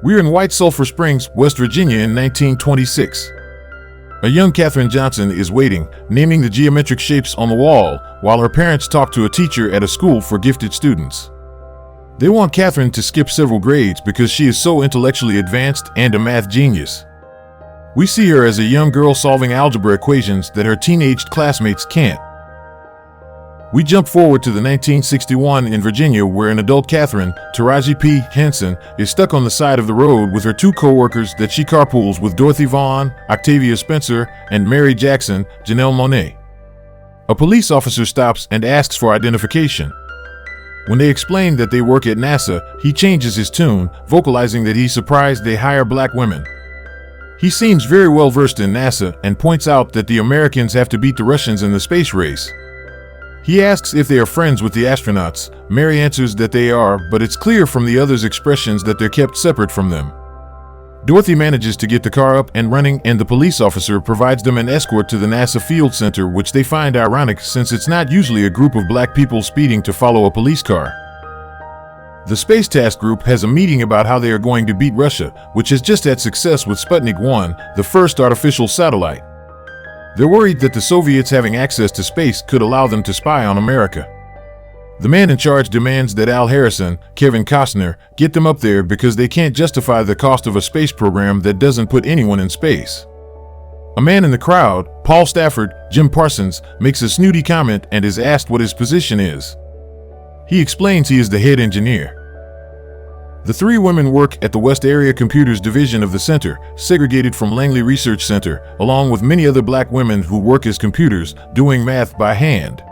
We're in White Sulphur Springs, West Virginia in 1926. A young Katherine Johnson is waiting, naming the geometric shapes on the wall, while her parents talk to a teacher at a school for gifted students. They want Katherine to skip several grades because she is so intellectually advanced and a math genius. We see her as a young girl solving algebra equations that her teenaged classmates can't. We jump forward to the 1961 in Virginia, where an adult Katherine, Taraji P. Henson, is stuck on the side of the road with her two co-workers that she carpools with: Dorothy Vaughan, Octavia Spencer, and Mary Jackson, Janelle Monáe. A police officer stops and asks for identification. When they explain that they work at NASA, he changes his tune, vocalizing that he's surprised they hire black women. He seems very well versed in NASA and points out that the Americans have to beat the Russians in the space race. He asks if they are friends with the astronauts. Mary answers that they are, but it's clear from the others' expressions that they're kept separate from them. Dorothy manages to get the car up and running, and the police officer provides them an escort to the NASA Field Center, which they find ironic since it's not usually a group of black people speeding to follow a police car. The Space Task Group has a meeting about how they are going to beat Russia, which has just had success with Sputnik 1, the first artificial satellite. They're worried that the Soviets having access to space could allow them to spy on America. The man in charge demands that Al Harrison, Kevin Costner, get them up there because they can't justify the cost of a space program that doesn't put anyone in space. A man in the crowd, Paul Stafford, Jim Parsons, makes a snooty comment and is asked what his position is. He explains he is the head engineer. The three women work at the West Area Computers Division of the center, segregated from Langley Research Center, along with many other black women who work as computers, doing math by hand.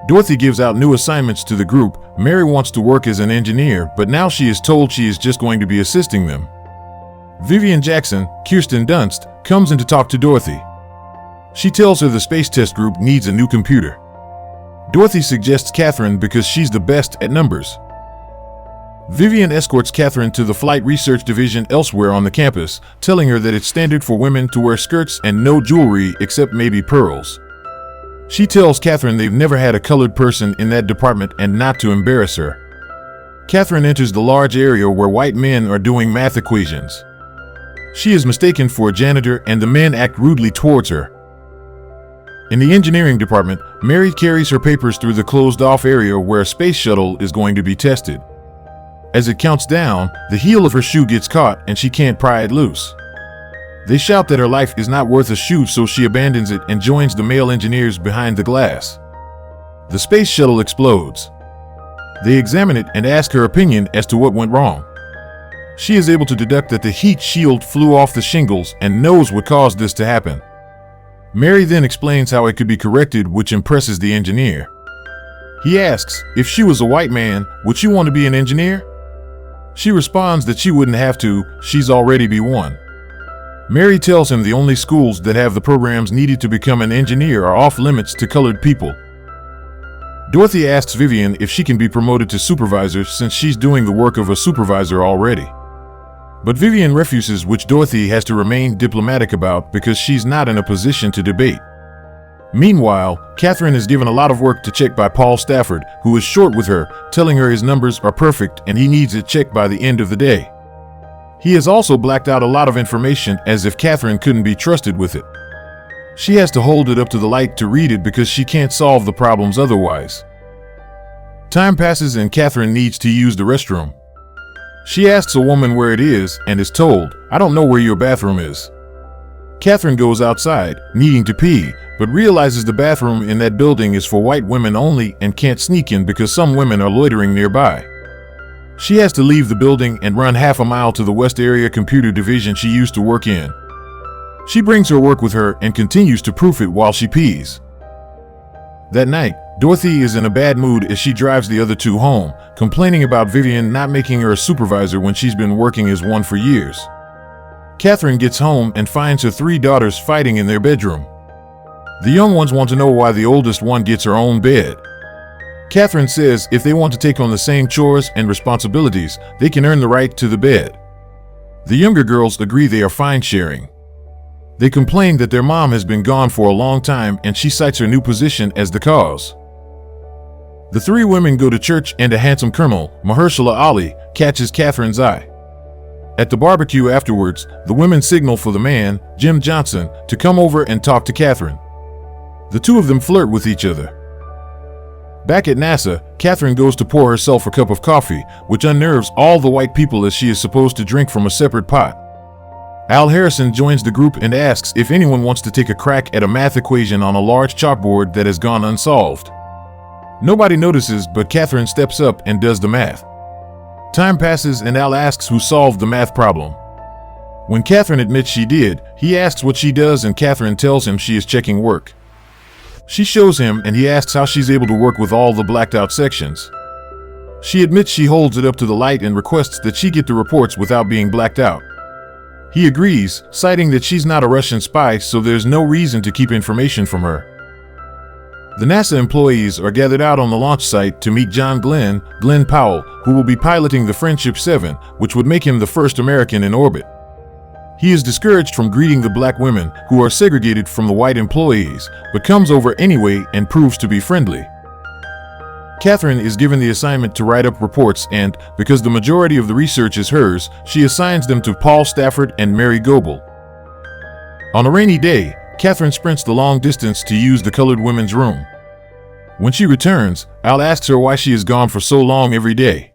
Dorothy gives out new assignments to the group. Mary wants to work as an engineer, but now she is told she is just going to be assisting them. Vivian Jackson, Kirsten Dunst, comes in to talk to Dorothy. She tells her the Space Test Group needs a new computer. Dorothy suggests Katherine because she's the best at numbers. Vivian escorts Katherine to the Flight Research Division elsewhere on the campus, telling her that it's standard for women to wear skirts and no jewelry except maybe pearls. She tells Katherine they've never had a colored person in that department and not to embarrass her. Katherine enters the large area where white men are doing math equations. She is mistaken for a janitor and the men act rudely towards her. In the engineering department, Mary carries her papers through the closed-off area where a space shuttle is going to be tested. As it counts down, the heel of her shoe gets caught and she can't pry it loose. They shout that her life is not worth a shoe, so she abandons it and joins the male engineers behind the glass. The space shuttle explodes. They examine it and ask her opinion as to what went wrong. She is able to deduct that the heat shield flew off the shingles and knows what caused this to happen. Mary then explains how it could be corrected, which impresses the engineer. He asks, if she was a white man, would she want to be an engineer? She responds that she wouldn't have to, she's already be one. Mary tells him the only schools that have the programs needed to become an engineer are off limits to colored people. Dorothy asks Vivian if she can be promoted to supervisor since she's doing the work of a supervisor already. But Vivian refuses, which Dorothy has to remain diplomatic about because she's not in a position to debate. Meanwhile, Katherine is given a lot of work to check by Paul Stafford, who is short with her, telling her his numbers are perfect and he needs it checked by the end of the day. He has also blacked out a lot of information as if Katherine couldn't be trusted with it. She has to hold it up to the light to read it because she can't solve the problems otherwise. Time passes and Katherine needs to use the restroom. She asks a woman where it is and is told, "I don't know where your bathroom is." Katherine goes outside, needing to pee, but realizes the bathroom in that building is for white women only and can't sneak in because some women are loitering nearby. She has to leave the building and run half a mile to the West Area Computer Division she used to work in. She brings her work with her and continues to proof it while she pees. That night, Dorothy is in a bad mood as she drives the other two home, complaining about Vivian not making her a supervisor when she's been working as one for years. Katherine gets home and finds her three daughters fighting in their bedroom. The young ones want to know why the oldest one gets her own bed. Katherine says if they want to take on the same chores and responsibilities, they can earn the right to the bed. The younger girls agree they are fine sharing. They complain that their mom has been gone for a long time and she cites her new position as the cause. The three women go to church and a handsome colonel, Mahershala Ali, catches Katherine's eye. At the barbecue afterwards, the women signal for the man, Jim Johnson, to come over and talk to Katherine. The two of them flirt with each other. Back at NASA, Katherine goes to pour herself a cup of coffee, which unnerves all the white people as she is supposed to drink from a separate pot. Al Harrison joins the group and asks if anyone wants to take a crack at a math equation on a large chalkboard that has gone unsolved. Nobody notices, but Katherine steps up and does the math. Time passes and Al asks who solved the math problem. When Katherine admits she did, he asks what she does and Katherine tells him she is checking work. She shows him and he asks how she's able to work with all the blacked out sections. She admits she holds it up to the light and requests that she get the reports without being blacked out. He agrees, citing that she's not a Russian spy, so there's no reason to keep information from her. The NASA employees are gathered out on the launch site to meet John Glenn Powell, who will be piloting the Friendship 7, which would make him the first American in orbit. He is discouraged from greeting the black women, who are segregated from the white employees, but comes over anyway and proves to be friendly. Katherine is given the assignment to write up reports and, because the majority of the research is hers, she assigns them to Paul Stafford and Mary Goebel. On a rainy day, Katherine sprints the long distance to use the colored women's room. When she returns, Al asks her why she is gone for so long every day.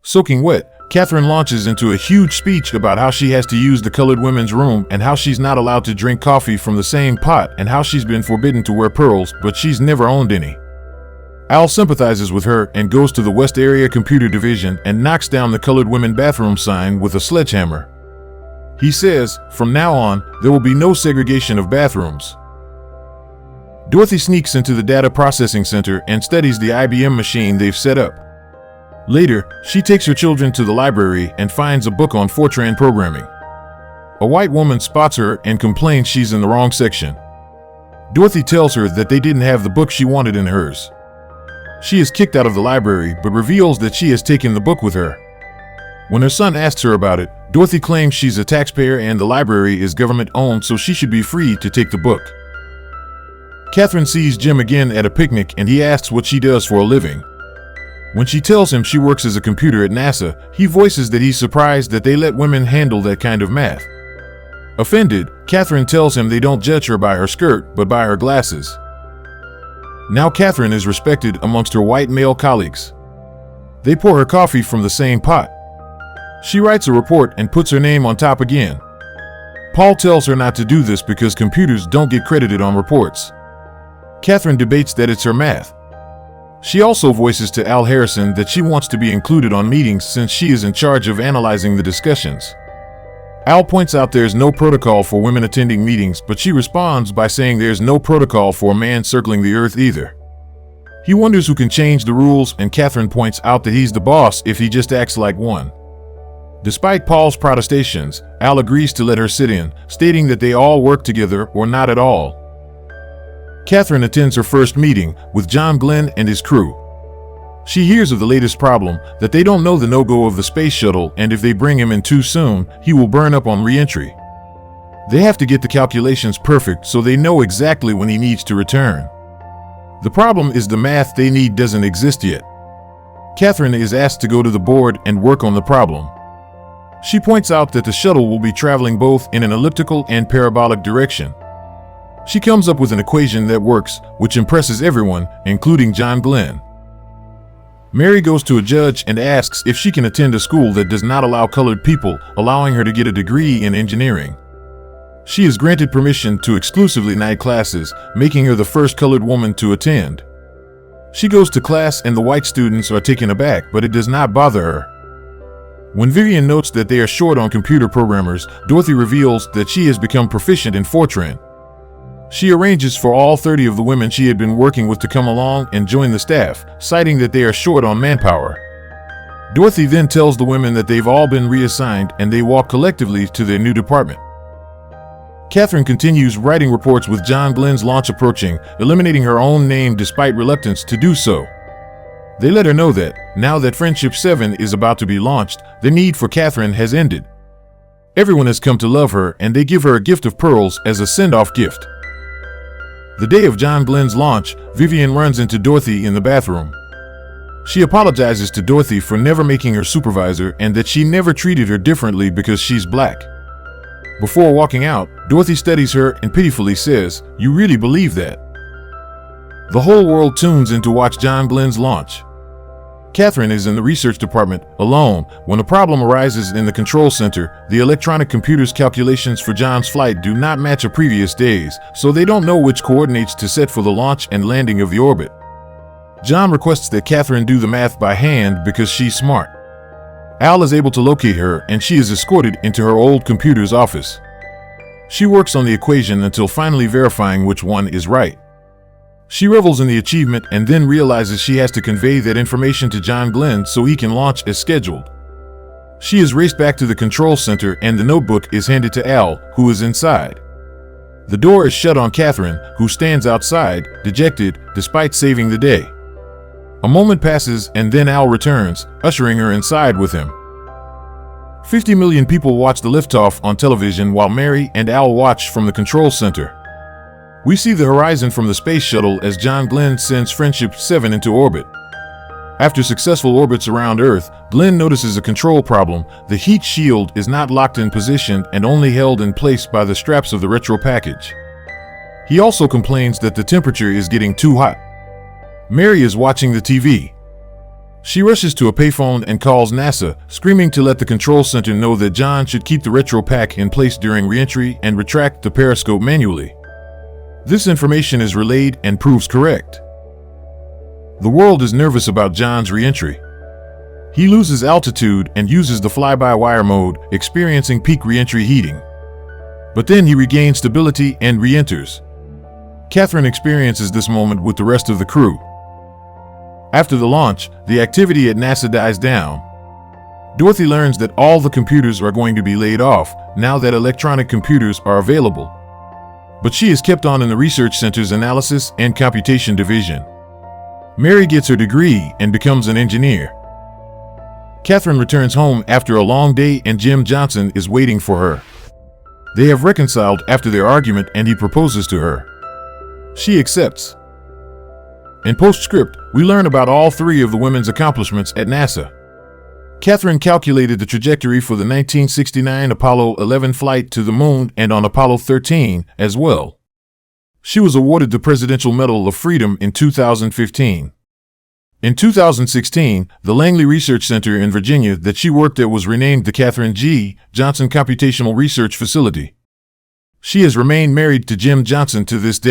Soaking wet, Katherine launches into a huge speech about how she has to use the colored women's room and how she's not allowed to drink coffee from the same pot and how she's been forbidden to wear pearls, but she's never owned any. Al sympathizes with her and goes to the West Area Computer Division and knocks down the colored women bathroom sign with a sledgehammer. He says, from now on, there will be no segregation of bathrooms. Dorothy sneaks into the data processing center and studies the IBM machine they've set up. Later, she takes her children to the library and finds a book on Fortran programming. A white woman spots her and complains she's in the wrong section. Dorothy tells her that they didn't have the book she wanted in hers. She is kicked out of the library but reveals that she has taken the book with her. When her son asks her about it, Dorothy claims she's a taxpayer and the library is government-owned, so she should be free to take the book. Katherine sees Jim again at a picnic and he asks what she does for a living. When she tells him she works as a computer at NASA, he voices that he's surprised that they let women handle that kind of math. Offended, Katherine tells him they don't judge her by her skirt, but by her glasses. Now Katherine is respected amongst her white male colleagues. They pour her coffee from the same pot. She writes a report and puts her name on top again. Paul tells her not to do this because computers don't get credited on reports. Katherine debates that it's her math. She also voices to Al Harrison that she wants to be included on meetings since she is in charge of analyzing the discussions. Al points out there's no protocol for women attending meetings, but she responds by saying there's no protocol for a man circling the earth either. He wonders who can change the rules, and Katherine points out that he's the boss if he just acts like one. Despite Paul's protestations, Al agrees to let her sit in, stating that they all work together or not at all. Katherine attends her first meeting with John Glenn and his crew. She hears of the latest problem, that they don't know the no-go of the space shuttle, and if they bring him in too soon, he will burn up on re-entry. They have to get the calculations perfect so they know exactly when he needs to return. The problem is the math they need doesn't exist yet. Katherine is asked to go to the board and work on the problem. She points out that the shuttle will be traveling both in an elliptical and parabolic direction. She comes up with an equation that works, which impresses everyone, including John Glenn. Mary goes to a judge and asks if she can attend a school that does not allow colored people, allowing her to get a degree in engineering. She is granted permission to exclusively night classes, making her the first colored woman to attend. She goes to class and the white students are taken aback, but it does not bother her. When Vivian notes that they are short on computer programmers, Dorothy reveals that she has become proficient in Fortran. She arranges for all 30 of the women she had been working with to come along and join the staff, citing that they are short on manpower. Dorothy then tells the women that they've all been reassigned and they walk collectively to their new department. Katherine continues writing reports with John Glenn's launch approaching, eliminating her own name despite reluctance to do so. They let her know that, now that Friendship 7 is about to be launched, the need for Katherine has ended. Everyone has come to love her and they give her a gift of pearls as a send-off gift. The day of John Glenn's launch, Vivian runs into Dorothy in the bathroom. She apologizes to Dorothy for never making her supervisor and that she never treated her differently because she's black. Before walking out, Dorothy studies her and pitifully says, "You really believe that?" The whole world tunes in to watch John Glenn's launch. Katherine is in the research department, alone, when a problem arises in the control center. The electronic computer's calculations for John's flight do not match a previous day's, so they don't know which coordinates to set for the launch and landing of the orbit. John requests that Katherine do the math by hand because she's smart. Al is able to locate her and she is escorted into her old computer's office. She works on the equation until finally verifying which one is right. She revels in the achievement and then realizes she has to convey that information to John Glenn so he can launch as scheduled. She is raced back to the control center and the notebook is handed to Al, who is inside. The door is shut on Katherine, who stands outside, dejected, despite saving the day. A moment passes and then Al returns, ushering her inside with him. 50 million people watch the liftoff on television while Mary and Al watch from the control center. We see the horizon from the space shuttle as John Glenn sends Friendship 7 into orbit. After successful orbits around Earth, Glenn notices a control problem. The heat shield is not locked in position and only held in place by the straps of the retro package. He also complains that the temperature is getting too hot. Mary is watching the TV. She rushes to a payphone and calls NASA, screaming to let the control center know that John should keep the retro pack in place during re-entry and retract the periscope manually. This information is relayed and proves correct. The world is nervous about John's re-entry. He loses altitude and uses the fly-by-wire mode, experiencing peak re-entry heating. But then he regains stability and re-enters. Katherine experiences this moment with the rest of the crew. After the launch, the activity at NASA dies down. Dorothy learns that all the computers are going to be laid off now that electronic computers are available. But she is kept on in the research center's analysis and computation division. Mary gets her degree and becomes an engineer. Katherine returns home after a long day and Jim Johnson is waiting for her. They have reconciled after their argument and he proposes to her. She accepts. In postscript, we learn about all three of the women's accomplishments at NASA. Katherine calculated the trajectory for the 1969 Apollo 11 flight to the moon and on Apollo 13 as well. She was awarded the Presidential Medal of Freedom in 2015. In 2016, the Langley Research Center in Virginia that she worked at was renamed the Katherine G. Johnson Computational Research Facility. She has remained married to Jim Johnson to this day.